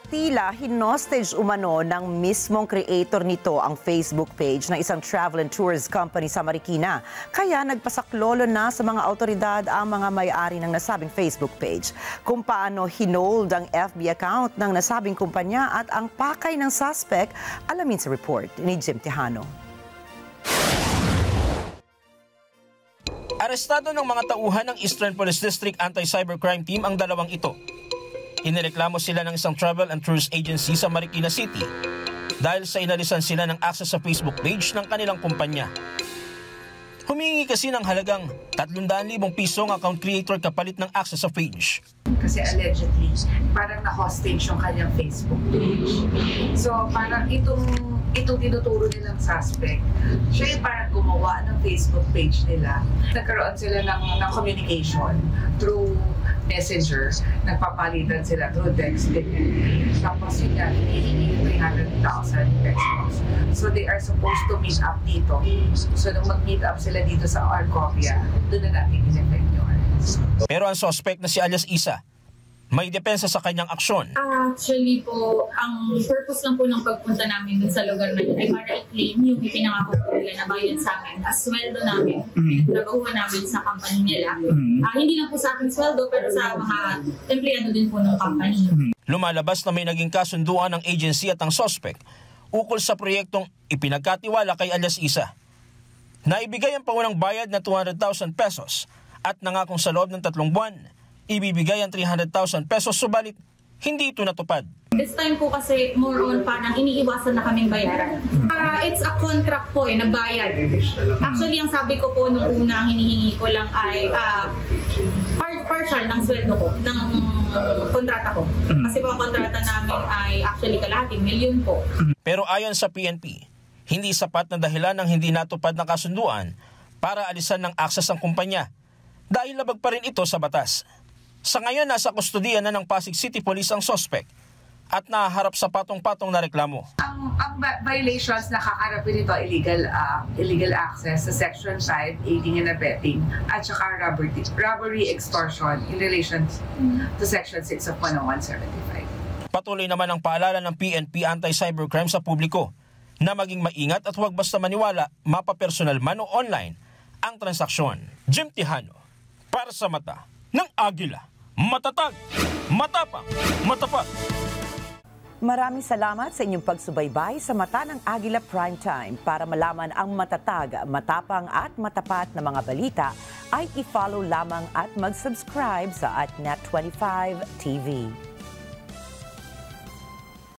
Tila hinostage umano ng mismong creator nito ang Facebook page ng isang travel and tours company sa Marikina. Kaya nagpasaklolo na sa mga autoridad ang mga may-ari ng nasabing Facebook page. Kung paano hinold ang FB account ng nasabing kumpanya at ang pakay ng suspect, alamin sa report ni Jim Tejano. Arestado ng mga tauhan ng Eastern Police District Anti-Cybercrime Team ang dalawang ito. Inireklamo sila ng isang travel and tours agency sa Marikina City dahil sa inalisan sila ng access sa Facebook page ng kanilang kumpanya. Humingi kasi ng halagang 300,000 piso ang account creator kapalit ng access sa page. Kasi allegedly, parang na-hostage yung kanyang Facebook page. So parang itong tinuturo nilang suspect, siya yung parang gumawa ng Facebook page nila. Nagkaroon sila ng communication through Messenger, nagpapalitan sila through texting. Tapos yun nga, hinihingi yung 300,000 pesos. So they are supposed to meet up dito. So nung mag-meet up sila dito sa Arcovia, doon na natin in-effect yun. Pero ang suspect na si alias Isa, may depensa sa kanyang aksyon. Actually po, ang purpose lang po ng pagpunta namin dun sa lugar na yun ay para i-claim yung ipinangako po nila na bayad sa amin as sweldo namin. Trabahuan namin sa company nila. Hindi lang po sa akin sweldo pero sa mga empleyado din po ng company. Lumalabas na may naging kasunduan ng agency at ang suspect ukol sa proyektong ipinagkatiwala kay alias Isa. Naibigay ang paunang bayad na 200,000 pesos at nangakong sa loob ng 3 buwan, ibibigay ang 300,000 pesos, subalit hindi ito natupad. This time po kasi more on parang iniiwasan na kaming bayaran. It's a contract po na bayad. Actually, ang sabi ko po nung una, ang hinihingi ko lang ay partial ng sweldo ko, ng kontrata ko. Kasi po ang kontrata namin ay actually kalahating milyon po. Pero ayon sa PNP, hindi sapat na dahilan ng hindi natupad na kasunduan para alisan ng access ang kumpanya dahil labag pa rin ito sa batas. Sa ngayon, nasa kustudiya na ng Pasig City Police ang suspect at naharap sa patong-patong na reklamo. Ang violations na kakarapin nito, illegal access sa Section 5, aiding and abetting, at saka robbery extortion in relation to Section 6 of 10175. Patuloy naman ang paalala ng PNP Anti-Cybercrime sa publiko na maging maingat at huwag basta maniwala, mapapersonal man o online, ang transaksyon. Jim Tejano, para sa mata ng Agila. Matatag, matapang, matapat. Maraming salamat sa inyong pagsubaybay sa Mata ng Agila Primetime. Para malaman ang matatag, matapang at matapat na mga balita, ay i-follow lamang at mag-subscribe sa @Net25 TV.